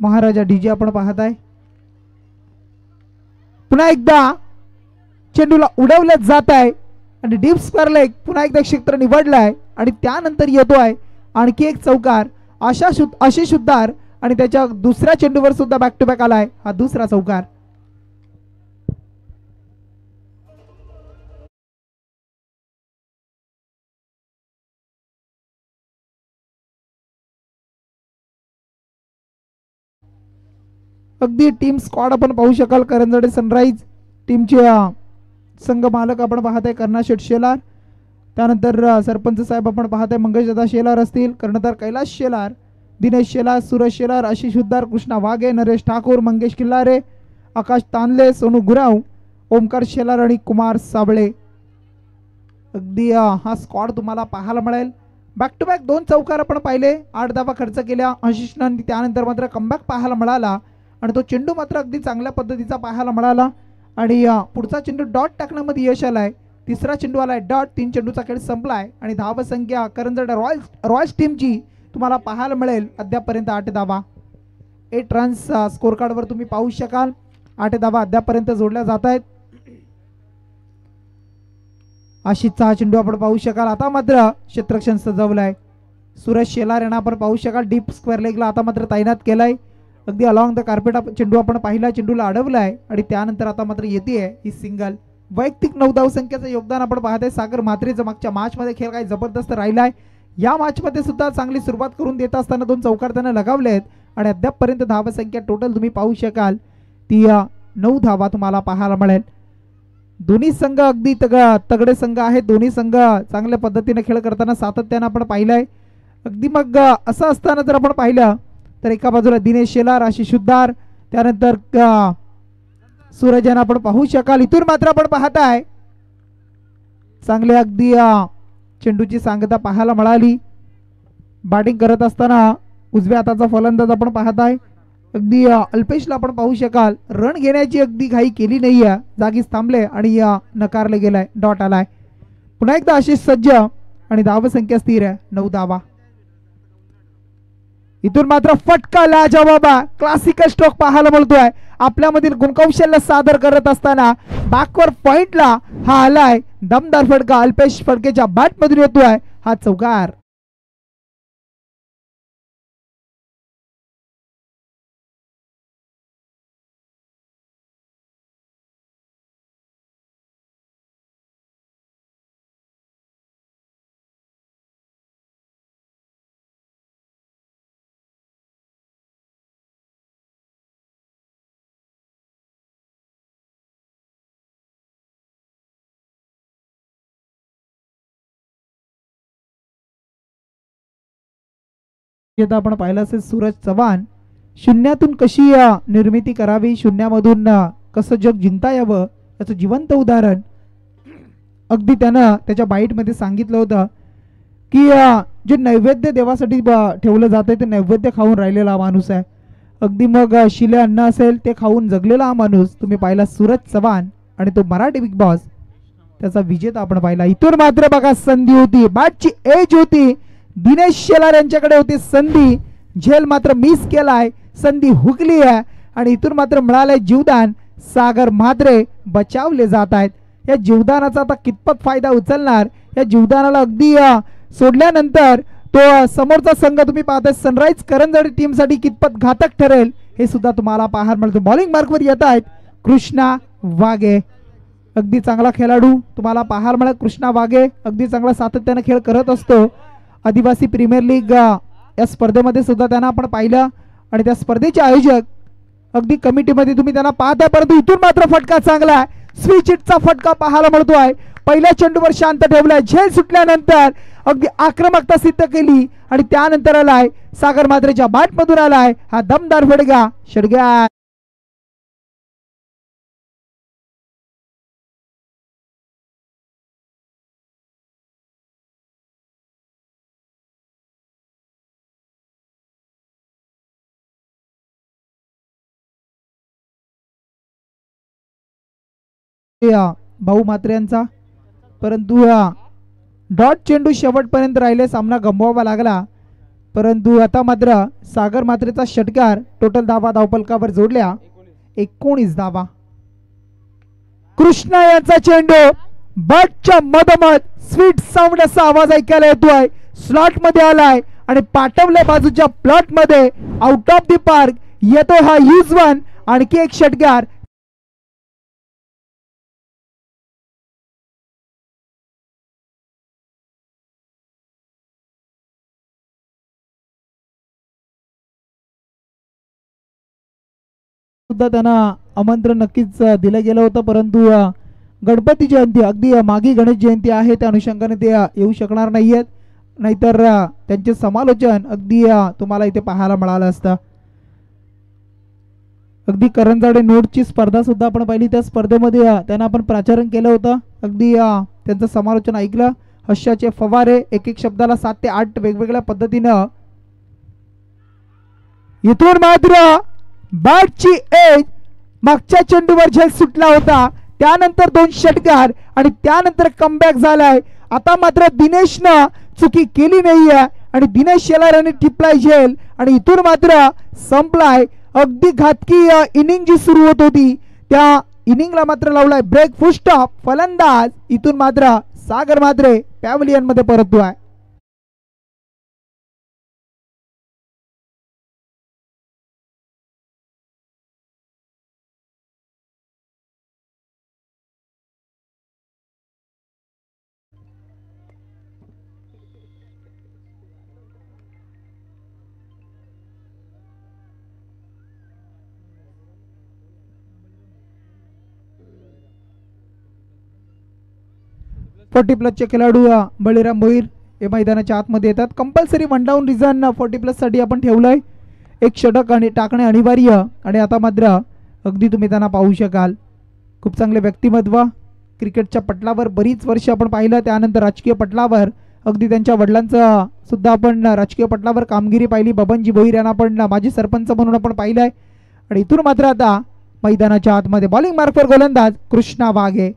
महाराजा DJ आपण पाहत आहे. पुन्हा एकदा चेंडूला उडवलं जात आहे आणि डीप स्क्वेअर लेग पुन्हा एकदा क्षेत्र निवडलाय आणि त्यानंतर येतो आहे आणखी एक चौकार. आशिष उद्दार आणि त्याच्या दुसऱ्या चेंडूवर सुद्धा बॅक टू बॅक आलाय हा दुसरा चौकार. अगदी टीम स्क्वॉड आपण पाहू शकाल. करंजडे सनराइज टीमचे संघ मालक आपण पाहत आहे कर्णा शेठ शेलार. त्यानंतर सरपंच साहेब आपण पाहत आहे मंगेश दादा शेलार असतील, कर्णधार कैलास शेलार, दिनेश शेलार, सूरज शेलार, आशिष उद्दार, कृष्णा वाघे, नरेश ठाकूर, मंगेश किल्लारे, आकाश तांदले, सोनू गुराव, ओमकार शेलार आणि कुमार साबळे. अगदी हा स्क्वॉड तुम्हाला पाहायला मिळेल. बॅक टू बॅक 2 चौकार आपण पाहिले. 8 धावा खर्च केल्या आशिषनं. त्यानंतर मात्र कमबॅक पाहायला मिळाला आणि तो चेंडू मात्र अगदी चांगल्या पद्धतीचा पाहायला मिळाला आणि पुढचा चेंडू डॉट टाकण्यामध्ये यश आलाय. तिसरा चेंडू आलाय डॉट. 3 चेंडूचा खेळ संपलाय आणि धाव संख्या करंजडे रॉयल्स टीमची तुम्हाला पाहायला मिळेल अद्यापपर्यंत 8 धावा. 8 रन्स स्कोर कार्डवर तुम्ही पाहू शकाल. 8 धावा अद्यापपर्यंत जोडल्या जात आहेत. आशिषचा हा चेंडू आपण पाहू शकाल. आता मात्र क्षेत्ररक्षण सजवलाय. सूरज शेलार यांना आपण पाहू शकाल. डीप स्क्वेअर लेगला आता मात्र तैनात केलाय. अगदी अलॉंग द कार्पेट चेंडू आपण पाहिला. चेंडूला अडवलाय आणि त्यानंतर आता मात्र येते ही सिंगल. वैयक्तिक 9 धाव संख्येचं योगदान आपण पाहतोय सागर म्हात्रेचं. मागच्या मॅचमध्ये खेळ काही जबरदस्त राहिलाय. या मॅचमध्ये सुद्धा चांगली सुरुवात करून देत असताना 2 चौकार त्याने लगावलेत आणि अद्यापपर्यंत धाव संख्या टोटल तुम्ही पाहू शकाल ती 9 धावा तुम्हाला पाहायला मिळेल. दोन्ही संघ अगदी तगडे संघ आहेत. दोन्ही संघ चांगल्या पद्धतीने खेळ करताना सातत्याने आपण पाहिलंय. अगदी मग असं असताना जर आपण पाहिलं तर एका बाजूला दिनेश शेलार, आशिष उद्दार, त्यानंतर सूरज यांना आपण पाहू शकाल. इथून मात्र आपण पाहताय चांगले अगदी चेंडूची सांगता पाहायला मिळाली. बॅटिंग करत असताना उजव्या हाताचा फलंदाज आपण पाहताय. अगदी अल्पेशला आपण पाहू शकाल. रन घेण्याची अगदी घाई केली नाहीये. जागीच थांबले आणि नकारले गेलाय. डॉट आलाय. पुन्हा एकदा आशिष सज्ज आणि धाव संख्या स्थिर आहे 9 धावा. इथून मात्र फटका लाजवाब क्लासिकल स्ट्रोक पाहायला मिळतोय. आपल्यामधील गुणकौशल्य सादर करत असताना बॅकवर पॉइंटला हा आलाय. दमदार फटका अल्पेश फडकेच्या बॅट मधून येतोय हा चौकार. आपण पाहिलं असेल सूरज चव्हाण शून्यातून कशी निर्मिती करावी, शून्यामधून कसं जग जिंकता यावं याचं जिवंत उदाहरण अगदी त्यानं त्याच्या बाईटमध्ये सांगितलं होतं की जे नैवेद्य देवासाठी ठेवलं जातं ते नैवेद्य खाऊन राहिलेला हा माणूस आहे. अगदी मग शिले अन्न असेल ते खाऊन जगलेला हा माणूस तुम्ही पाहिला सूरज चव्हाण आणि तो मराठी बिग बॉस त्याचा विजेता आपण पाहिला. इथून मात्र बघा संधी होती, बॅटची एज होती. दिनेश शेलार यांच्याकडे होती संधी. झेल मात्र मिस केलाय. संधी हुकली आहे आणि इथून मात्र मिळालंय जीवदान. सागर म्हात्रे बचावले जात आहेत. या जीवदानाचा आता कितपत फायदा उचलणार, या जीवदानाला अगदी सोडल्यानंतर तो समोरचा संघ तुम्ही पाहताय सनराइज करंजडे टीम साठी कितपत घातक ठरेल हे सुद्धा तुम्हाला पाहायला मिळतं. बॉलिंग मार्कवर येत आहेत कृष्णा वाघे. अगदी चांगला खेळाडू तुम्हाला पाहायला मिळेल. कृष्णा वाघे अगदी चांगला सातत्याने खेळ करत असतो. आदिवासी प्रीमियर लीग या स्पर्धेमध्ये सुद्धा त्यांना आपण पाहिलं आणि त्या स्पर्धेचे आयोजक अगदी कमिटीमध्ये तुम्ही त्यांना पाहताय. परंतु इथून मात्र फटका चांगला आहे. स्विच हिटचा फटका पाहायला मिळतोय. पहिल्या चेंडूवर शांत ठेवलाय. झेल सुटल्यानंतर अगदी आक्रमकता सिद्ध केली आणि त्यानंतर आलाय सागर म्हात्रेच्या बॅट मधून आलाय हा दमदार फटका. षडगा भाऊ म्हात्रे यांचा. परंतु डॉट चेंडू शेवटपर्यंत राहिले. सामना गमवावा लागला. परंतु आता मात्र सागर मात्रेचा षटकार टोटल धावा धावपलकावर जोडल्या 19 धावा. कृष्णा यांचा चेंडू बटच्या मधोमध स्वीट साऊंड असा आवाज ऐकायला येतोय. स्लॉट मध्ये आलाय आणि पाठवल्या बाजूच्या प्लॉट मध्ये आउट ऑफ दी पार्क येतो हा यूज वन. आणखी एक षटकार सुद्धा त्यांना आमंत्रण नक्कीच दिलं गेलं होतं, परंतु गणपती जयंती अगदी मागी गणेश जयंती आहे त्या अनुषंगाने ते येऊ शकणार नाहीयेत. नाहीतर त्यांचे समालोचन अगदी तुम्हाला इथे पाहायला मिळालं असतं. अगदी करंजाडे नोटची स्पर्धा सुद्धा आपण पाहिली. त्या स्पर्धेमध्ये त्यांना आपण प्राचारण केलं होतं. अगदी त्यांचं समालोचन ऐकलं. हास्याचे फवारे एक एक शब्दाला 7 ते 8 वेगवेगळ्या पद्धतीनं. इथून मात्र बॅटची एज मागच्या चेंडूवर झेल सुटला होता. त्यानंतर 2 षटकार आणि त्यानंतर कमबॅक झालाय. आता मात्र दिनेशनं चुकी केली नाहीये आणि दिनेश शेलाराने टिपलाय झेल आणि इथून मात्र संपलाय. अगदी घातकी इनिंग जी सुरू होत होती त्या इनिंगला मात्र लावलाय ब्रेक. फुल स्टॉप. फलंदाज इथून मात्र सागर मात्रे पॅव्हलियन मध्ये परततोय. +40 खेळाडू बळीराम भोईर हे मैदानाच्या आतमध्ये येतात. कंपल्सरी 1 डाऊन रिझन 40+ साठी आपण ठेवलंय. एक षटक आणि टाकणे अनिवार्य. आणि आता मात्र अगदी तुम्ही त्यांना पाहू शकाल. खूप चांगले व्यक्तिमत्व. क्रिकेटच्या पटलावर बरीच वर्ष आपण पाहिलं. त्यानंतर राजकीय पटलावर अगदी त्यांच्या वडिलांचं सुद्धा आपण राजकीय पटलावर कामगिरी पाहिली. बबनजी भोईर यांना आपण माजी सरपंच म्हणून आपण पाहिलंय. आणि इथून मात्र आता मैदानाच्या आतमध्ये बॉलिंग मार्कवर गोलंदाज कृष्णा वाघे.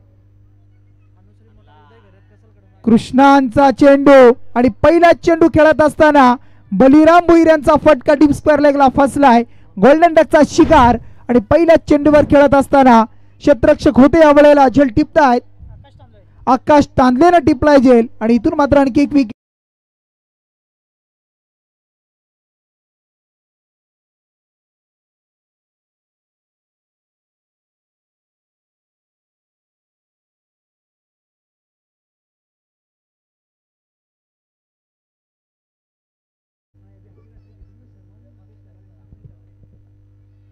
कृष्णांचा चेंडू आणि पहिला चेंडू खेळत असताना बलिराम भोईर यांचा फटका डीप स्क्वेअर लेगला फसलाय. गोल्डन डकचा शिकार आणि पहिल्या चेंडूवर खेळत असताना क्षेत्ररक्षक होते यावेळेला झेल टिपतायत. आकाश तांदलेनं टिपलाय झेल आणि इथून मात्र आणखी एक विकेट.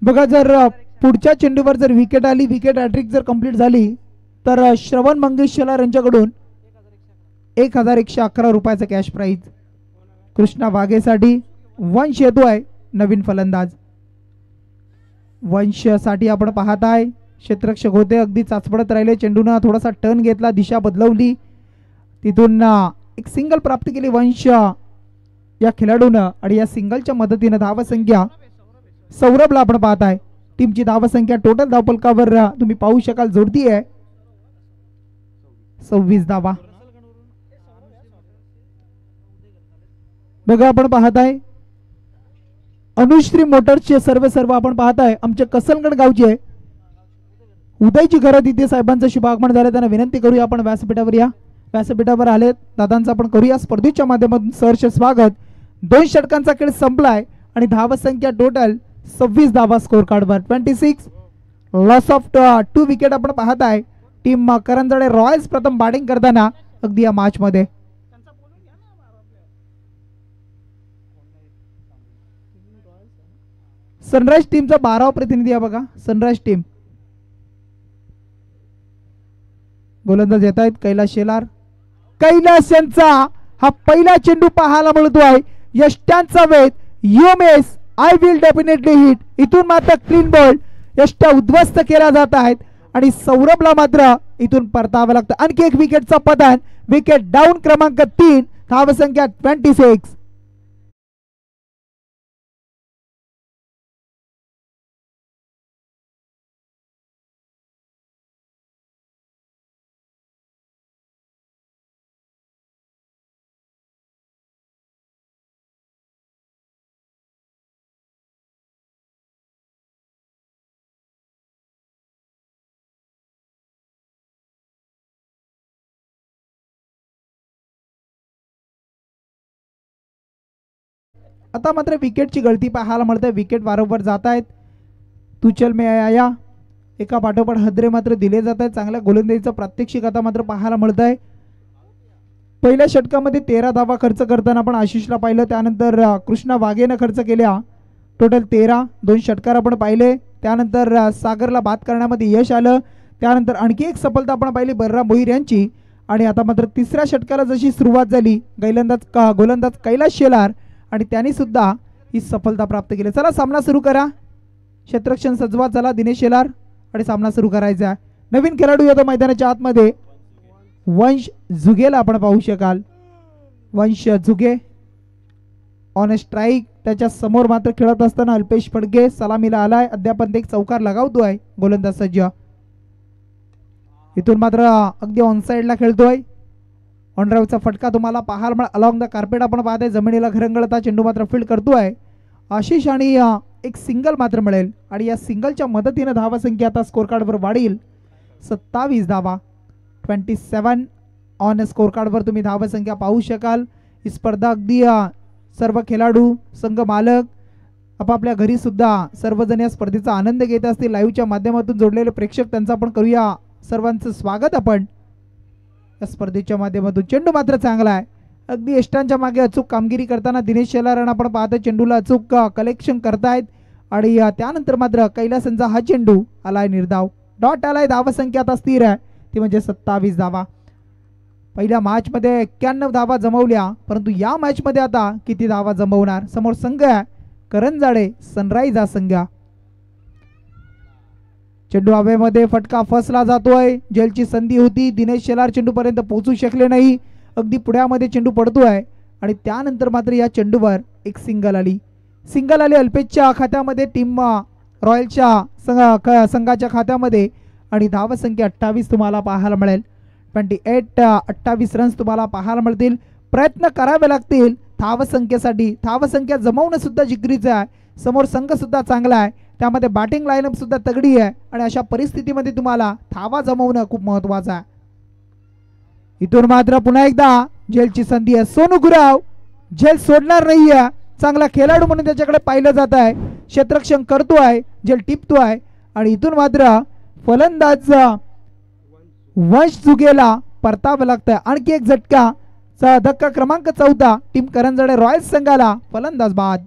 बघा जर पुढच्या चेंडूवर जर विकेट आली, विकेट हॅट्रिक जर कंप्लीट झाली तर श्रवण मंगेश शेलार यांच्याकडून 1111 रुपयाचं कॅश प्राइज कृष्णा वाघेसाठी. वंश येतोय नवीन फलंदाज. वंश साठी आपण पाहत आहे क्षेत्ररक्षक होते अगदी चाचपडत राहिले. चेंडूनं थोडासा टर्न घेतला, दिशा बदलवली, तिथून एक सिंगल प्राप्त केली वंश या खेळाडूनं. आणि या सिंगलच्या मदतीनं धावसंख्या सौरभला आपण पाहत आहे. टीमची धावसंख्या टोटल धावपलकावर तुम्ही पाहू शकाल जोडती आहे 26 धावा. बघा आपण पाहत आहे अनुश्री मोटर्सचे सर्व आपण पाहत आहे आमचे कसलगड गावचे उदयची घरं तिथे साहेबांचं शुभ आगमन झालं. त्यांना विनंती करूया आपण व्यासपीठावर या. व्यासपीठावर आलेत दादांचं आपण करूया स्पर्धेच्या माध्यमातून सहर्ष स्वागत. 2 षटकांचा खेळ संपलाय आणि धावसंख्या टोटल 26 धावा स्कोर कार्डवर. 26 लॉस ऑफ 2 विकेट आपण पाहत आहे. टीम करंजाडे रॉयल्स प्रथम बॅटिंग करताना अगदी या मॅच मध्ये. सनराइज टीमचा 12वा प्रतिनिधी आहे बघा. सनराइज टीम गोलंदाज येत आहेत कैलास शेलार. कैलास यांचा हा पहिला चेंडू पाहायला मिळतोय. यष्ट्यांचा वेध युएमएस आय विल डेफिनेटली हिट. इथून मात्र क्लीन बॉल यष्ट्या उद्ध्वस्त केला जात आहेत आणि सौरभला मात्र इथून परतावं लागतं. आणखी एक विकेटचा पतन. विकेट डाऊन क्रमांक 3. धावसंख्या 26. आता मात्र विकेटची गळती पाहायला मिळते. विकेट वारंवार जात आहेत. तुचल मे आया एका पाठोपाठ हदरे मात्र दिले जात आहेत. चांगल्या गोलंदाजीचं प्रात्यक्षिक आता मात्र पाहायला मिळत आहे. पहिल्या षटकामध्ये 13 धावा खर्च करताना आपण आशिषला पाहिलं. त्यानंतर कृष्णा वाघेनं खर्च केल्या टोटल 13. 2 षटकार आपण पाहिले. त्यानंतर सागरला बाद करण्यामध्ये यश आलं. त्यानंतर आणखी एक सफलता आपण पाहिली बलराम भोईर यांची. आणि आता मात्र तिसऱ्या षटकाला जशी सुरुवात झाली गोलंदाज कैलास शेलार आणि त्यांनी सुद्धा ही सफलता प्राप्त केली. चला सामना सुरू करा. क्षेत्ररक्षण सजवा. चला दिनेश शेलार आणि सामना सुरू करायचा. नवीन खेळाडू येतो मैदानाच्या आतमध्ये. वंश झुगेला आपण पाहू शकाल. वंश झुगे ऑन स्ट्राईक. त्याच्या समोर मात्र खेळत असताना अल्पेश फडके सलामीला आलाय. अद्याप एक चौकार लगावतोय गोलंदाज सज्ज. इथून मात्र अगदी ऑन साइडला खेळतोय. ऑन ड्राईव्हचा फटका तुम्हाला पाहायला मिळेल. अलॉंग द कार्पेट आपण पाहताय. जमिनीला घरंगळता चेंडू मात्र फील्ड करतोय आशिष आणि एक सिंगल मात्र मिळेल. आणि या सिंगलच्या मदतीने धावा संख्या आता स्कोर कार्डवर वाढील. 27 धावा. 27 ऑन स्कोर कार्डवर तुम्ही धावा संख्या पाहू शकाल. ही स्पर्धा अगदी सर्व खेळाडू संघ मालक आपापल्या घरी सुद्धा सर्वजण या स्पर्धेचा आनंद घेत असतील. लाईव्हच्या माध्यमातून जोडलेले प्रेक्षक त्यांचं आपण करूया सर्वांचं स्वागत. आपण या स्पर्धेच्या माध्यमातून चेंडू मात्र चांगला आहे. अगदी यष्टांच्या मागे अचूक कामगिरी करताना दिनेश शेलार आपण पाहतो चेंडूला अचूक कलेक्शन करतायत. आणि त्यानंतर मात्र कैलासांचा हा चेंडू आलाय निर्धाव. डॉट आलाय. धावा संख्या आता स्थिर आहे ती म्हणजे 27 धावा. पहिल्या मॅच मध्ये 91 धावा जमवल्या. परंतु या मॅच मध्ये आता किती धावा जमवणार. समोर संघ आहे करंजाडे सनराईज हा संघ. चेंडू हवेमध्ये फटका फसला जातोय. जेलची संधी होती. दिनेश शेलार चेंडू पर्यंत पोहोचू शकले नाही. अगदी पुढ्यामध्ये चेंडू पडतोय. आणि त्यानंतर मात्र या चेंडूवर एक सिंगल आली. अल्पेशच्या खात्यामध्ये टीम रॉयलच्या संघाच्या खात्यामध्ये. आणि धावा संख्या 28 तुम्हाला पाहायला मिळेल. 28 रन्स तुम्हाला पाहायला मिळतील. प्रयत्न करावे लागतील धावसंख्येसाठी. धावसंख्या जमवणं सुद्धा जिगरीचं आहे. समोर संघ सुद्धा चांगला आहे. त्यामध्ये बॅटिंग लाईनअप सुद्धा तगडी आहे. आणि अशा परिस्थितीमध्ये तुम्हाला धावा जमवणं खूप महत्वाचं आहे. इथून मात्र पुन्हा एकदा जेलची संधी आहे. सोनू गुराव जेल सोडणार नाहीये. चांगला खेळाडू म्हणून त्याच्याकडे पाहिलं जात आहे. क्षेत्ररक्षण करतोय. जेल टिपतोय. आणि इथून मात्र फलंदाज वंश झुगेला परतावं लागतंय. आणखी एक झटका. धक्का क्रमांक 14 टीम करंजाडे रॉयल्स संघाला फलंदाज बाद.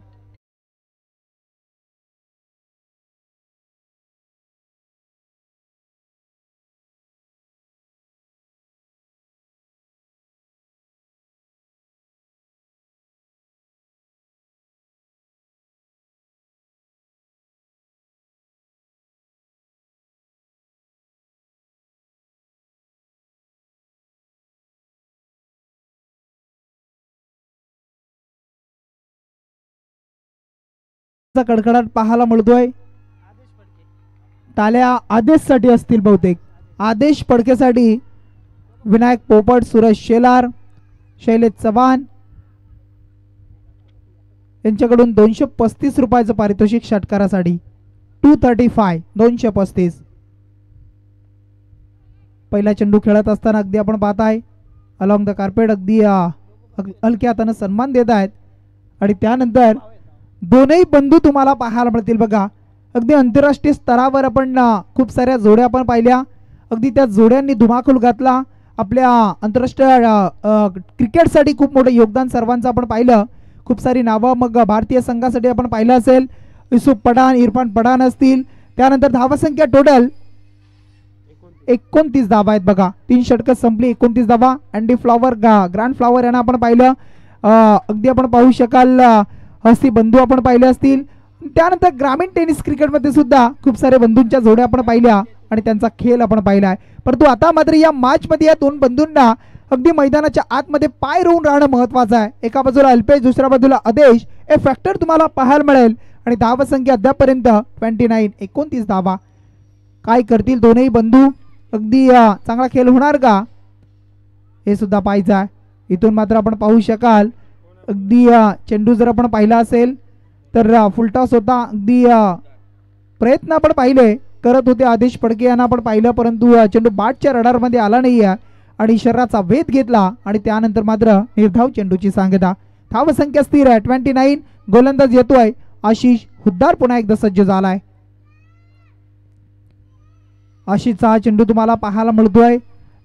कडकडाट पाहायला मिळतोय. टाल्या आदेशसाठी असतील बहुतेक. आदेश फडकेसाठी विनायक पोपट, सूरज शेलार, शैलेश चव्हाण यांच्याकडून 235 रुपयाचं पारितोषिक षटकारासाठी. 235 235. पहिला चेंडू खेळत असताना अगदी आपण पाहताय अलॉंग द कार्पेट अगदी हलक्या हाताने सन्मान देत आहेत. आणि त्यानंतर दोनही बंधू तुम्हाला पाहायला मिळतील बघा. अगदी आंतरराष्ट्रीय स्तरावर आपण खूप साऱ्या जोड्या पण पाहिल्या. अगदी त्या जोड्यांनी धुमाकूळ घातला. आपल्या आंतरराष्ट्रीय क्रिकेटसाठी खूप मोठं योगदान सर्वांचं आपण पाहिलं. खूप सारी नावं मग भारतीय संघासाठी आपण पाहिलं असेल. युसुफ पठाण, इरफान पठाण असतील. त्यानंतर धावसंख्या टोटल 29 धावा आहेत बघा. 3 षटकं संपली. 29 धावा. अँडी फ्लॉवर ग्रँड फ्लॉवर यांना आपण पाहिलं. अगदी आपण पाहू शकाल हस्ती बंधू आपण पाहिले असतील. त्यानंतर ग्रामीण टेनिस क्रिकेटमध्ये सुद्धा खूप सारे बंधूंच्या जोड्या आपण पाहिल्या आणि त्यांचा खेळ आपण पाहिला आहे. परंतु आता मात्र या मॅच मध्ये या दोन बंधूंना अगदी मैदानाच्या आतमध्ये पाय रोवून राहणं महत्वाचं आहे. एका बाजूला अल्पेश, दुसऱ्या बाजूला आदेश. हे फॅक्टर तुम्हाला पाहायला मिळेल. आणि धावा संख्या अद्यापर्यंत 29 धावा. काय करतील दोनही बंधू. अगदी चांगला खेळ होणार का हे सुद्धा पाहायचं आहे. इथून मात्र आपण पाहू शकाल अगदी चेंडू जर आपण पाहिला असेल तर फुलटॉस होता. अगदी प्रयत्न आपण पाहिले करत होते आदेश फडके यांना आपण पाहिलं. परंतु चेंडू बाटच्या रडारमध्ये आला नाही आहे आणि शरीराचा वेध घेतला. आणि त्यानंतर मात्र निर्धाव चेंडूची सांगता. धावसंख्या स्थिर आहे 29. गोलंदाज येतोय. आशिष हुद्दार पुन्हा एकदा सज्ज झालाय. आशिषचा हा चेंडू तुम्हाला पाहायला मिळतोय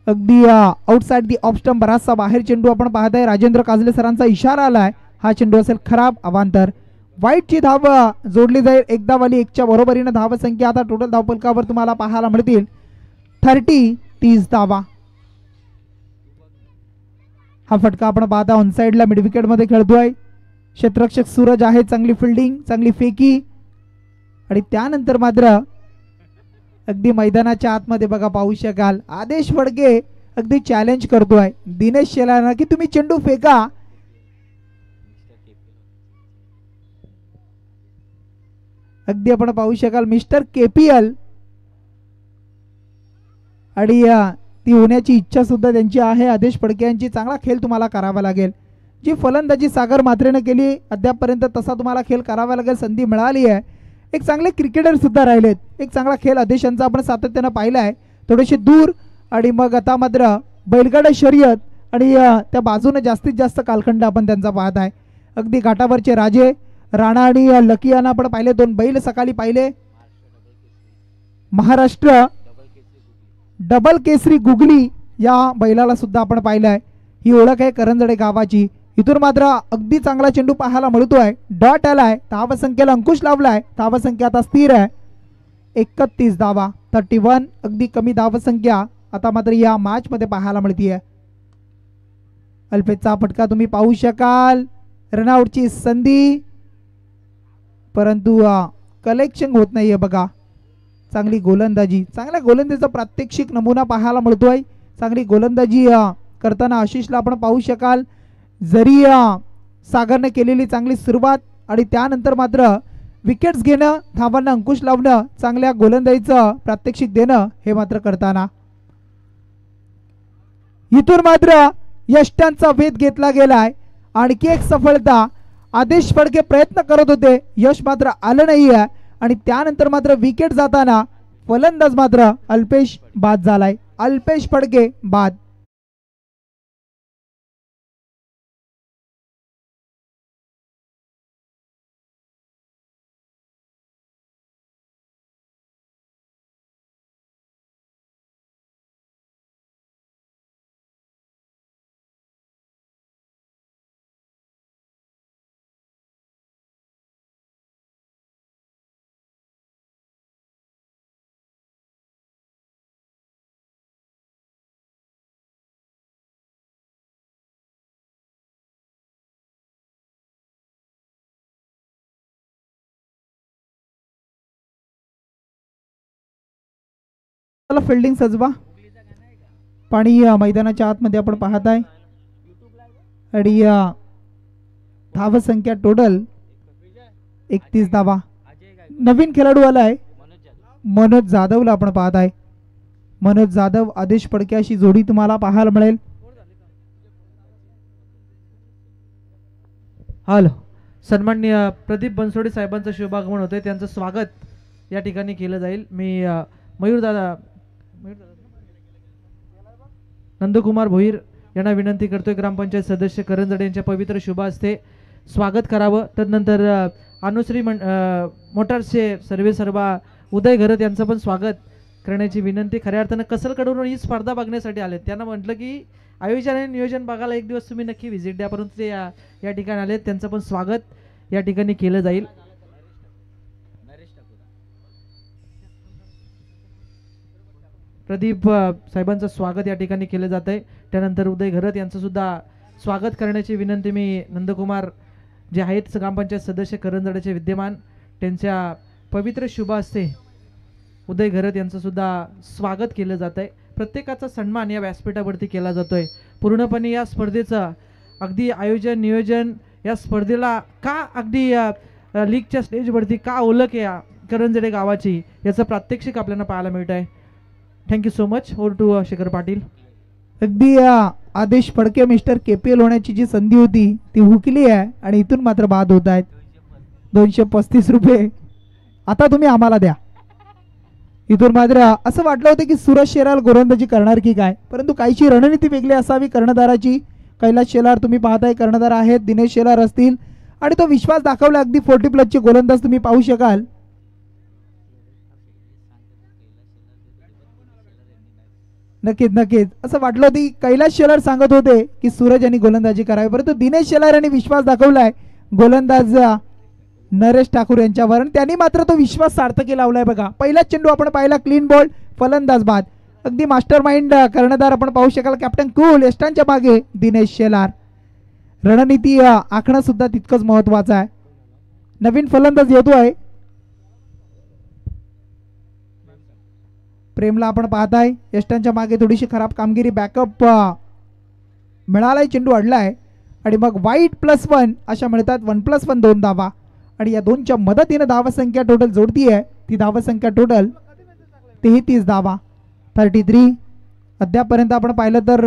अगदी आउटसाइड दी ऑफ स्टंप, बराचसा बाहेर चेंडू आपण पाहताय. राजेंद्र काजले सरांचा इशारा आलाय. हा चेंडू असेल खराब, अवांतर. वाईटची धाव जोडली जाईल. एकदा वाली 1च्या बरोबरीने धाव संख्या आता टोटल धावफलकावर तुम्हाला पाहायला मिळतील 30 धावा. हा फटका आपण पाहता ऑन साइडला मिड विकेट मध्ये खेळतोय. क्षेत्ररक्षक सूरज आहे. चांगली फिल्डिंग, चांगली फेकी आणि त्यानंतर मात्र अगदी मैदानाच्या आतमध्ये बघा पाहू शकाल आदेश फडके अगदी चॅलेंज करतोय दिनेश शेलारला की तुम्ही चेंडू फेका. अगदी आपण पाहू शकाल मिस्टर केपीएल आणि ती होण्याची इच्छा सुद्धा त्यांची आहे. आदेश फडके यांची चांगला खेळ तुम्हाला करावा लागेल. जी फलंदाजी सागर म्हात्रेने केली अद्यापपर्यंत तसा तुम्हाला खेळ करावा लागेल. संधी मिळाली आहे. एक चांगले क्रिकेटर सुद्धा राहिलेत. एक चांगला खेळ आदेशांचा आपण सातत्यानं पाहिला आहे. थोडेसे दूर आणि मग आता मात्र बैलगाडा शर्यत आणि त्या बाजूने जास्तीत जास्त कालखंड आपण त्यांचा पाहत आहे. अगदी घाटावरचे राजे राणा आणि लकी यांना आपण पाहिले. 2 बैल सकाळी पाहिले. महाराष्ट्र डबल केसरी गुगली या बैलाला सुद्धा आपण पाहिलंय. ही ओळख आहे करंजडे गावाची. इथून मात्र अगदी चांगला चेंडू पाहायला मिळतोय. डॉट आलाय. धावसंख्येला अंकुश लावलाय. धावसंख्या आता स्थिर आहे 31 धावा. 31 अगदी कमी धावसंख्या आता मात्र या मॅच मध्ये पाहायला मिळतीये. अल्पेशचा फटका तुम्ही पाहू शकाल. रनआउटची संधी परंतु कलेक्शन होत नाहीये बघा. चांगली गोलंदाजी, चांगल्या गोलंदाजीचा प्रात्यक्षिक नमुना पाहायला मिळतोय. चांगली गोलंदाजी करताना आशिषला आपण पाहू शकाल. जरी सागरने केलेली चांगली सुरुवात आणि त्यानंतर मात्र विकेट्स घेणं, धावांना अंकुश लावणं, चांगल्या गोलंदाजीचं प्रात्यक्षिक देणं हे मात्र करताना इथून मात्र यष्ट्यांचा वेध घेतला गेलाय. आणखी एक सफलता. आदेश फडके प्रयत्न करत होते, यश मात्र आलं नाहीये आणि त्यानंतर मात्र विकेट जाताना फलंदाज मात्र अल्पेश बाद झालाय. अल्पेश फडके बाद. फिल्डिंग सजवा. पाणी मैदानाच्या आतमध्ये आपण पाहताय आणि धावसंख्या टोटल 31 धावा. नवीन खेळाडू आलाय मनोज जाधवला आपण पाहताय. मनोज जाधव आदेश फडके अशी जोडी तुम्हाला पाहायला मिळेल. हॅलो, सन्माननीय प्रदीप बनसोडे साहेबांचं शुभागमन होते. त्यांचं स्वागत या ठिकाणी केलं जाईल. मी मयूरदादा नंदकुमार भोईर यांना विनंती करतोय ग्रामपंचायत सदस्य करंजडे यांच्या पवित्र शुभ हस्ते स्वागत करावं. तदनंतर अनुश्री मोटार्सचे सर्वे सर्वा उदय घरत यांचं पण स्वागत करण्याची विनंती. खऱ्या अर्थानं कसलकडून ही स्पर्धा बघण्यासाठी आले. त्यांना म्हटलं की आयोजन आणि नियोजन बघायला एक दिवस तुम्ही नक्की व्हिजिट द्या, परंतु ते या ठिकाणी आले. त्यांचं पण स्वागत या ठिकाणी केलं जाईल. प्रदीप साहेबांचं स्वागत या ठिकाणी केलं जात आहे. त्यानंतर उदय घरत यांचं सुद्धा स्वागत करण्याची विनंती मी नंदकुमार जे आहेत ग्रामपंचायत सदस्य करंजडेचे विद्यमान त्यांच्या पवित्र शुभ हस्ते उदय घरत यांचं सुद्धा स्वागत केलं जात आहे. प्रत्येकाचा सन्मान या व्यासपीठावरती केला जातोय. पूर्णपणे या स्पर्धेचं अगदी आयोजन नियोजन या स्पर्धेला का अगदी लीगच्या स्टेजवरती का ओळख या करंजडे गावाची याचं प्रात्यक्षिक आपल्याला पाहायला मिळत आहे. Thank you so much. Over to Shekhar Patil. अगदी आदेश फडके मिस्टर केपीएल होण्याची जी संधी होती ती हुकली आहे आणि इथून मात्र बाद होत आहेत. 235 रुपये आता तुम्ही आम्हाला द्या. इथून मात्र असं वाटलं होतं की सूरज शेलार गोलंदाजी करणार की काय, परंतु काहीची रणनीती वेगळी असावी कर्णधाराची. कैलास शेलार तुम्ही पाहताय कर्णधार आहेत. दिनेश शेलार असतील आणि तो विश्वास दाखवला. अगदी 40 प्लसचे गोलंदाज तुम्ही पाहू शकाल. नक्कीच नक्कीच असं वाटलं होतं की कैलास शेलार सांगत होते की सूरज यांनी गोलंदाजी करावी, परंतु दिनेश शेलार यांनी विश्वास दाखवलाय गोलंदाज नरेश ठाकूर यांच्यावर आणि त्यांनी मात्र तो विश्वास सार्थकी लावलाय. बघा पहिलाच चेंडू आपण पाहिला, क्लीन बॉल, फलंदाज बाद. अगदी मास्टर माइंड कर्णधार आपण पाहू शकाल कॅप्टन कूल, यष्टांच्या मागे दिनेश शेलार. रणनीती आखणं सुद्धा तितकंच महत्वाचं आहे. नवीन फलंदाज येतोय प्रेमला आपण पाहताय. यष्टांच्या मागे थोडीशी खराब कामगिरी, बॅकअप मिळालाय, चेंडू अडलाय आणि मग वाईट +1 अशा मिळतात. 1+1 2 धावा आणि या दोनच्या मदतीने धावसंख्या टोटल जोडतीये. ती धावसंख्या टोटल 33 धावा, 33. अद्यापर्यंत आपण पाहिलं तर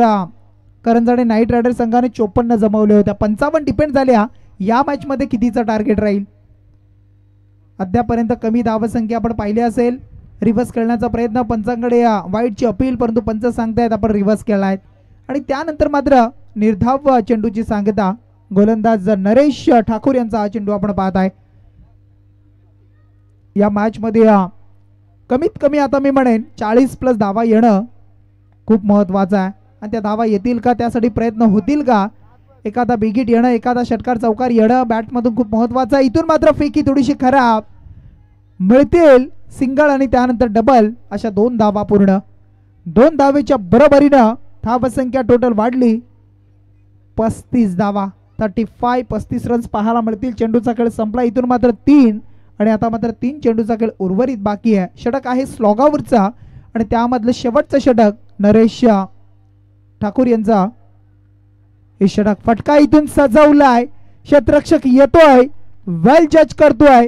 करंजाडे नाईट रायडर संघाने 54 जमवले होत्या. 55 डिपेंड झाल्या. या मॅच मध्ये कितीचं टार्गेट राहील? अद्यापर्यंत कमी धावसंख्या आपण पाहिली असेल. रिव्हर्स खेळण्याचा प्रयत्न, पंचांकडे वाईटची अपील, परंतु पंच सांगतायत आपण रिव्हर्स खेळलाय. आणि त्यानंतर मात्र निर्धाव चेंडूची सांगता गोलंदाज नरेश ठाकूर यांचा हा चेंडू आपण पाहताय. या मॅच मध्ये कमीत कमी आता मी म्हणेन 40+ धावा येणं खूप महत्वाचं आहे. आणि त्या धावा येतील का, त्यासाठी प्रयत्न होतील का, एखादा बिगिट येणं, एखादा षटकार चौकार येणं बॅटमधून खूप महत्वाचं आहे. इथून मात्र फेकी थोडीशी खराब मिळतील, सिंगल आणि त्यानंतर डबल अशा 2 धावा पूर्ण. 2 धावेच्या बरोबरीनं धावसंख्या टोटल वाढली 35 धावा, 35. 35 रन्स पाहायला मिळतील. चेंडूचा खेळ संपला. इथून मात्र 3 आणि आता मात्र 3 चेंडूचा खेळ उर्वरित बाकी आहे. षटक आहे स्लॉगावरचा आणि त्यामधलं शेवटचं षटक नरेश ठाकूर यांचा. हे षटक फटका इथून सजवलाय, क्षेत्ररक्षक येतोय, वेल जज करतोय,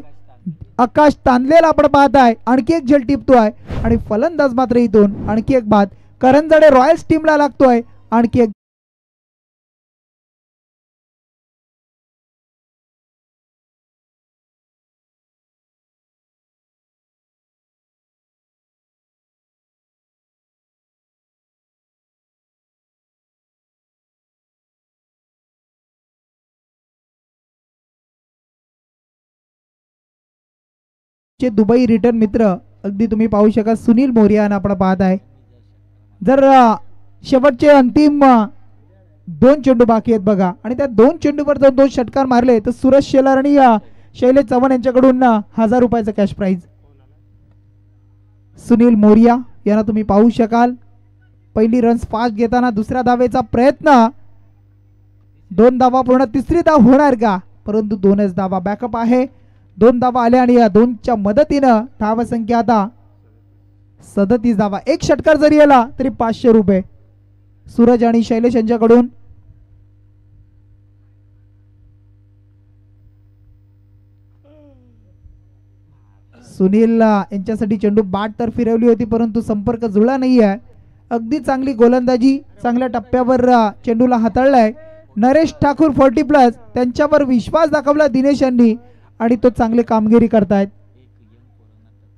आकाश तांदलेला आपण पाहताय. आणखी एक झेल टिपतोय आणि फलंदाज मात्र इथून आणखी एक बाद. करंजाडे रॉयल्स टीमला लागतोय आणखी एक. दुबई रिटर्न मित्र अगदी तुम्ही पाहू शका सुनील मोरिया आपण पाहत आहे. जर शेवटचे अंतिम 2 चेंडू बाकी आहेत बघा आणि त्या 2 चेंडूवर जर 2 षटकार मारले तर सूरज शेलार आणि शैलेश चव्हाण यांच्याकडून 1000 रुपयाचं कॅश प्राइज. सुनील मोरिया यांना तुम्ही पाहू शकाल. पहिली रन्स फास्ट घेताना दुसऱ्या धावेचा प्रयत्न, 2 धावा पूर्ण. तिसरी धाव होणार का, परंतु 2च धावा. बॅकअप आहे, 2 धावा आल्या आणि या 2च्या मदतीनं धावसंख्या आता 37 धावा. एक षटकार जरी आला तरी 500 रुपये सूरज आणि शैलेश यांच्याकडून. सुनील यांच्यासाठी चेंडू बाट तर फिरवली होती परंतु संपर्क जुळला नाहीये. अगदी चांगली गोलंदाजी, चांगल्या टप्प्यावर चेंडूला हाताळलाय नरेश ठाकूर 40+. त्यांच्यावर विश्वास दाखवला दिनेश यांनी आणि तो चांगली कामगिरी करतायत.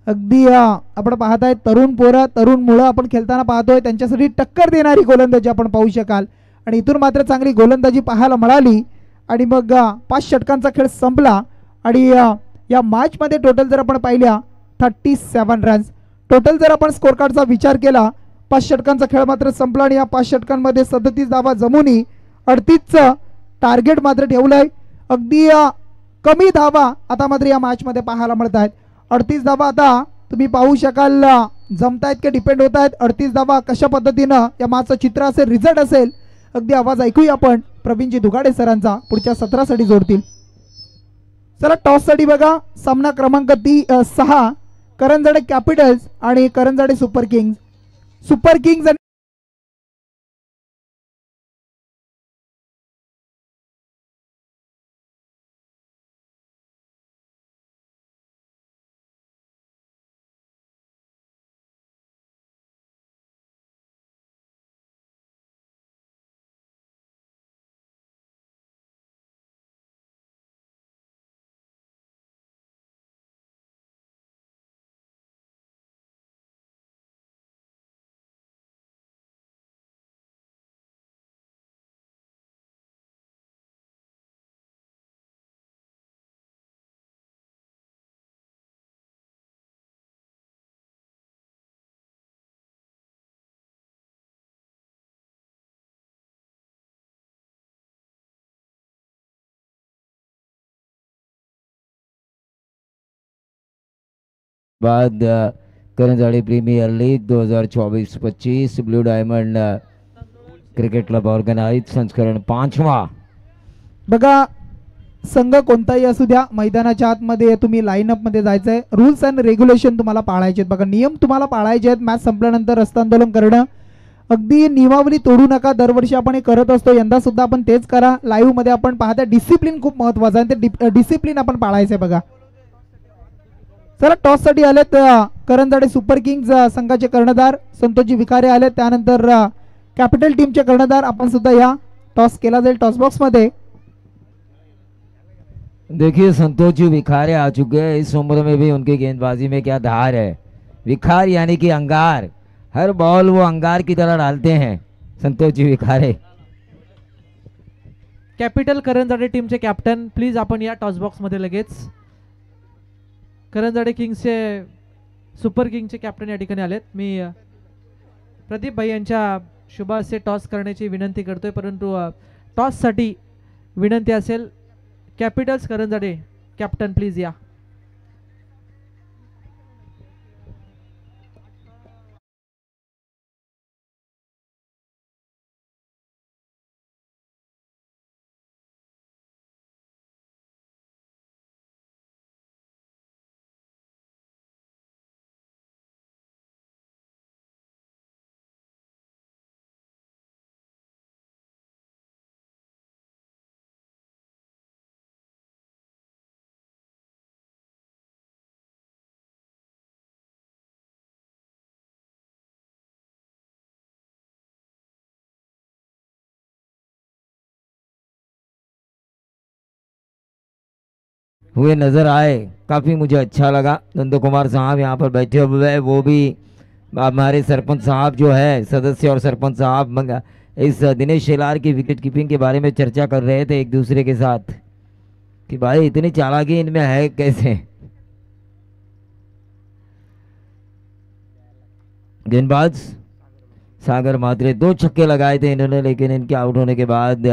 अगदी आपण पाहताय तरुण पोरं, तरुण मुलं आपण खेळताना पाहतोय, त्यांच्यासाठी टक्कर देणारी गोलंदाजी आपण पाहू शकाल. आणि इथून मात्र चांगली गोलंदाजी पाहायला मिळाली आणि मग 5 षटकांचा खेळ संपला. आणि या मॅच मध्ये टोटल जर आपण पाहिल्या 37 रन्स टोटल. जर आपण स्कोर कार्डचा विचार केला, 5 षटकांचा खेळ मात्र संपला आणि या 5 षटकांमध्ये 37 धावा जमुनी 38चं टार्गेट मात्र ठेवलंय. अगदी कमी धावा आता मात्र या मॅच मध्ये पाहायला मिळत आहेत. 38 धावा आता तुम्ही पाहू शकाल जमतायत की डिपेंड होत आहेत. 38 धावा कशा पद्धतीनं या मॅचचं चित्र असेल, रिझल्ट असेल, अगदी आवाज ऐकूया आपण प्रवीणजी दुगाडे सरांचा. पुढच्या सत्रासाठी जोडतील. चला टॉस साठी बघा सामना क्रमांक 6 करंजाडे कॅपिटल्स आणि Karanjade super kings. Super kings बाद Karanjadi premier league 2024-25 blue diamond cricket club organise संस्करण 5वां. बघा, संघ कोणताही असू द्या, मैदानाच्या आतमध्ये तुम्ही लाईनअप मध्ये जायचंय. रूल्स अँड रेग्युलेशन तुम्हाला पाळायचे आहेत. बघा, नियम तुम्हाला पाळायचे आहेत. मॅच संपल्यानंतर रस्तांदोलन करणं, अगदी नियमावली तोडू नका. दरवर्षी आपण हे करत असतो, यंदा सुद्धा आपण तेच करा. लाईव्ह मध्ये आपण पाहता डिसिप्लिन खूप महत्वाचं आहे, ते डिसिप्लिन आपण पाळायचंय. बघा, चला, टॉस साठी आलेत करंजाडे सुपर किंग्ज संघाचे कर्णधार संतोषजी विखारे आले. त्यानंतर कॅपिटल टीमचे कर्णधार आपण सुद्धा या. टॉस केला जाईल टॉस बॉक्स मध्ये. देखिए संतोष जी विखारे आ चुके हैं. इस उम्र में भी उनकी गेंदबाजी में क्या धार है. विखार यानी कि अंगार, हर बॉल वो अंगार की तरह डालते हैं संतोष जी विखारे. कॅपिटल करंजाडे टीमचे कॅप्टन प्लीज आपण या टॉस बॉक्स मध्ये लगेच. करंजाडे किंग्सचे सुपर किंग्सचे कॅप्टन या ठिकाणी आलेत. मी प्रदीप भाई यांच्या शुभ हस्ते टॉस करण्याची विनंती करतोय, परंतु टॉससाठी विनंती असेल. कॅपिटल्स करंजाडे कॅप्टन प्लीज या. हुए नजर आए, काफ़ी मुझे अच्छा लगा. नंद कुमार साहब यहाँ पर बैठे हुए हैं, वो भी हमारे सरपंच साहब जो है सदस्य और सरपंच साहब इस दिनेश शेलार की विकेट कीपिंग के बारे में चर्चा कर रहे थे एक दूसरे के साथ कि भाई इतनी चालाकी इनमें है कैसे. गेंदबाज सागर मात्रे 2 छक्के लगाए थे इन्होंने, लेकिन इनके आउट होने के बाद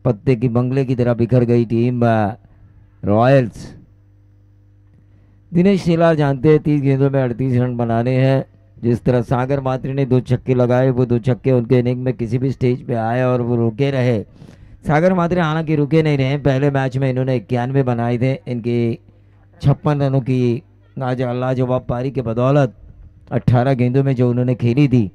पत्ते की बंगले की तरह बिखर गई टीम रॉयल्स. दिनेश शेलार जानते हैं 30 गेंदों में 38 रन बनाने हैं. जिस तरह सागर मात्रे ने 2 छक्के लगाए, वो 2 छक्के उनके इनिंग में किसी भी स्टेज पे आए और वो रुके रहे. सागर मात्रे हालांकि रुके नहीं रहे. पहले मैच में इन्होंने 91 बनाए थे. इनकी 56 रनों की लाजवाब पारी के बदौलत 18 गेंदों में जो उन्होंने खेली थी.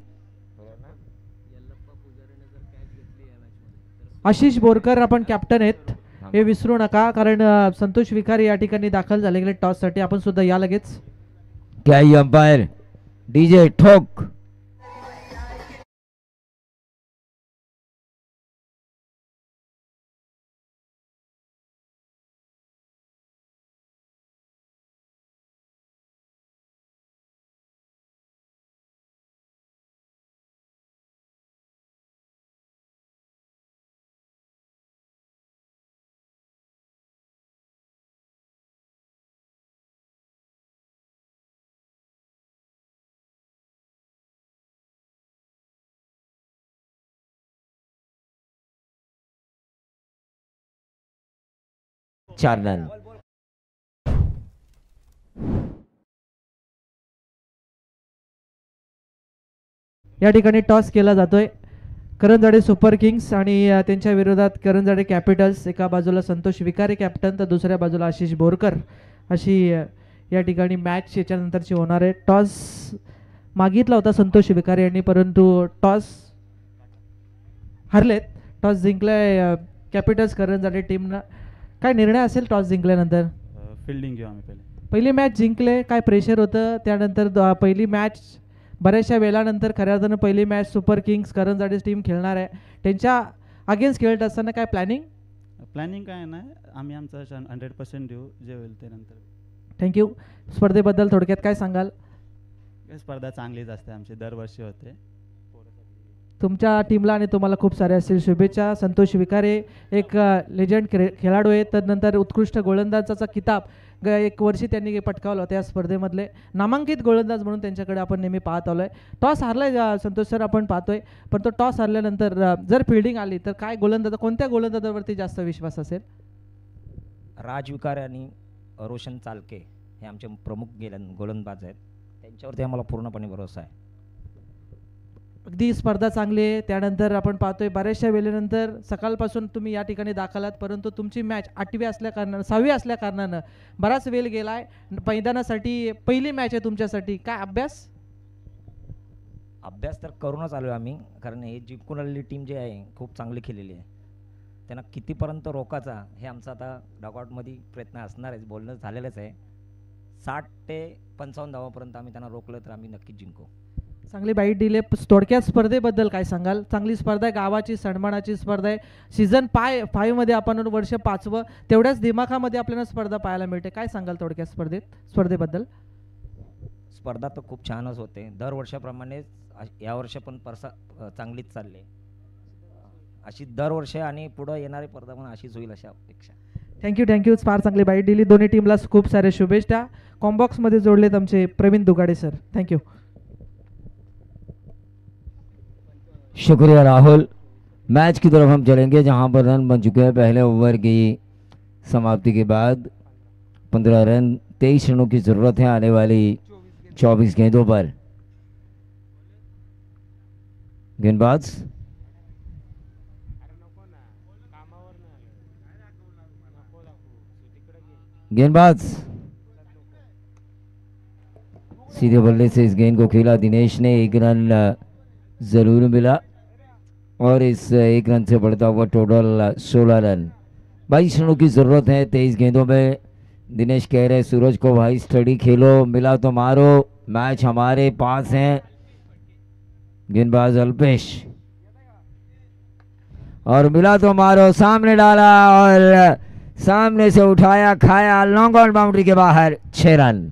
आशिष बोरकर आपण कॅप्टन आहेत हे विसरू नका, कारण संतोष विखारे या ठिकाणी दाखल झाले गेले टॉस साठी. आपण सुद्धा या लगेच. क्या ही अंपायर डीजे ठोक. चार रन. या ठिकाणी टॉस केला जातोय. करंजाडे सुपर किंग्स आणि त्यांच्या विरोधात करंजाडे कॅपिटल्स. एका बाजूला संतोष विखारे कॅप्टन तर दुसऱ्या बाजूला आशिष बोरकर. अशी या ठिकाणी मॅच याच्यानंतरची होणार आहे. टॉस मागितला होता संतोष विखारे यांनी, परंतु टॉस हरलेत. टॉस जिंकलाय कॅपिटल्स करंजाडे टीमनं. काय निर्णय असेल टॉस जिंकल्यानंतर? फिल्डिंग घेऊ आम्ही पहिले. पहिली मॅच जिंकले, काय प्रेशर होतं त्यानंतर? पहिली मॅच बऱ्याचशा वेळानंतर खऱ्या अर्थानं पहिली match super Kings Karanjade team खेळणार आहे. त्यांच्या अगेन्स्ट खेळत असताना काय प्लॅनिंग काय नाही, आम्ही आमचं 100% देऊ, जे होईल ते नंतर. थँक्यू. स्पर्धेबद्दल थोडक्यात काय सांगाल? स्पर्धा चांगलीच असते, आमची दरवर्षी होते. तुमच्या टीमला आणि तुम्हाला खूप साऱ्या असतील शुभेच्छा. संतोष विखारे एक लेजंड खेळाडू आहेत. त्यानंतर उत्कृष्ट गोलंदाजाचा किताब एक वर्षी त्यांनी पटकावला होता या स्पर्धेमधले. नामांकित गोलंदाज म्हणून त्यांच्याकडे आपण नेहमी पाहत आलोय. टॉस हारलाय संतोष सर आपण पाहतोय, पण तो टॉस हारल्यानंतर जर फिल्डिंग आली तर काय कोणत्या गोलंदाजावरती जास्त विश्वास असेल? राज विखारे आणि रोशन चालके हे आमचे प्रमुख गोलंदाज आहेत, त्यांच्यावरती आम्हाला पूर्णपणे भरोसा आहे. अगदी स्पर्धा चांगली आहे. त्यानंतर आपण पाहतोय बऱ्याचशा वेळेनंतर सकाळपासून तुम्ही या ठिकाणी दाखल आहात, परंतु तुमची मॅच 8वी असल्या कारणानं 6वी असल्या कारणानं बराच वेळ गेलाय. मैदानासाठी पहिली मॅच आहे तुमच्यासाठी, काय अभ्यास तर करूनच आलो आम्ही, कारण हे जिंकून आलेली टीम जी आहे खूप चांगली खेळलेली आहे. त्यांना कितीपर्यंत रोखायचा हे आमचा आता डॉकआउटमध्ये प्रयत्न असणार आहे, बोलणं झालेलंच आहे. 60 ते 55 धावापर्यंत आम्ही त्यांना रोखलं तर आम्ही नक्कीच जिंकू. चांगली बाईट दिली. थोडक्यात स्पर्धेबद्दल काय सांगाल? चांगली स्पर्धा आहे, गावाची सन्मानाची स्पर्धा आहे. सीझन 5 मध्ये आपण वर्ष 5वं, तेवढ्याच दिमाखामध्ये आपल्याला स्पर्धा पाहायला मिळते. काय सांगाल थोडक्यात स्पर्धेबद्दल? स्पर्धा तर खूप छानच होते, दरवर्षाप्रमाणेच यावर्षी पण चांगलीच चालली आहे. अशी दरवर्षी आणि पुढं येणारी स्पर्धा पण अशीच होईल अशा अपेक्षा. थँक्यू. फार चांगली बाईट दिली. दोन्ही टीमला खूप साऱ्या शुभेच्छा. कॉम्बॉक्समध्ये जोडलेत आमचे प्रवीण दुगाडे सर. थँक्यू. शुक्रिया राहुल. मैच की तरफ हम चलेंगे जहां पर रन बन चुके हैं पहले ओवर की समाप्ति के बाद. 15 रन 23 रनों की ज़रूरत है आने वाली 24 गेंदों पर. गेंदबाज सीधे बल्ले से इस गेंद को खेला दिनेश ने. 1 रन ज़रूर मिला और इस 1 रन से बढ़ता हुआ टोटल 16 रन. 22 रनों की ज़रूरत है 23 गेंदों में. दिनेश कह रहे सूरज को भाई स्टडी खेलो, मिला तो मारो, मैच हमारे पास है. गेंदबाज अल्पेश और मिला तो मारो, सामने डाला और सामने से उठाया खाया, लॉन्ग ऑन बाउंड्री के बाहर. 6 रन.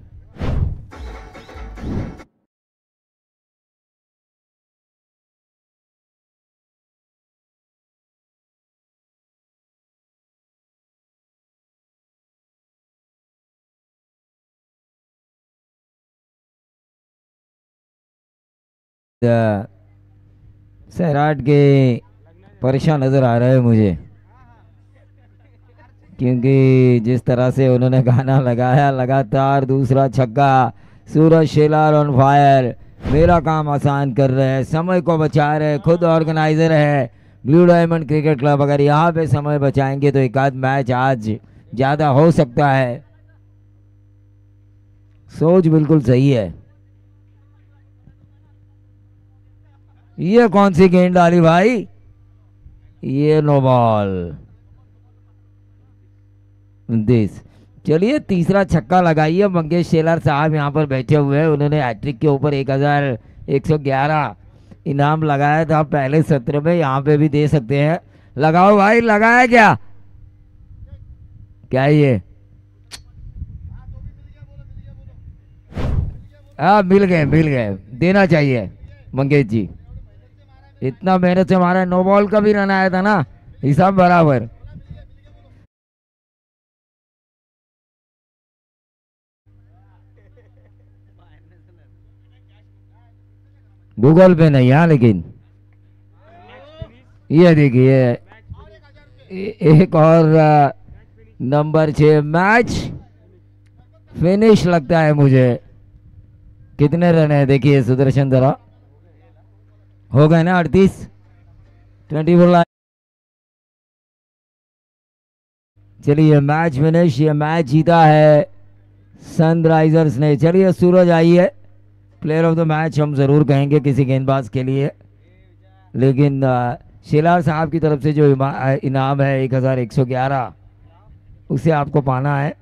सैराट के परेशान नज़र आ रहे हैं मुझे, क्योंकि जिस तरह से उन्होंने गाना लगाया, लगातार दूसरा छक्का. Suraj Shelar on fire. मेरा काम आसान कर रहे हैं, समय को बचा रहे हैं, खुद ऑर्गेनाइजर है ब्लू डायमंड क्रिकेट क्लब. अगर यहाँ पे समय बचाएंगे तो एक आध मैच आज ज़्यादा हो सकता है. सोच बिल्कुल सही है. ये कौन सी गेंद डाली भाई? ये नो बॉल. चलिए तीसरा छक्का लगाइए. मंगेश शेलार साहब यहाँ पर बैठे हुए हैं. उन्होंने हैट्रिक के ऊपर 1111 इनाम लगाया था पहले सत्र में. यहाँ पे भी दे सकते हैं. लगाओ भाई, लगाया क्या? क्या ये? मिल गए. देना चाहिए मंगेश जी. इतना मेहनत से हमारा नो बॉल का भी रन आया था ना, हिसाब बराबर. गूगल पे नहीं है, लेकिन ये देखिए एक और नंबर 6 मैच फिनिश लगता है मुझे. कितने रन है देखिए सुदर्शन जरा. हो गए ना 38. 24. चलिए मैच फिनिश. ये मैच जीता है सनराइजर्स ने. चलिए सूरज आइए. प्लेयर ऑफ द मैच हम ज़रूर कहेंगे किसी गेंदबाज के लिए, लेकिन शेलार साहब की तरफ से जो इनाम है 1111 उसे आपको पाना है.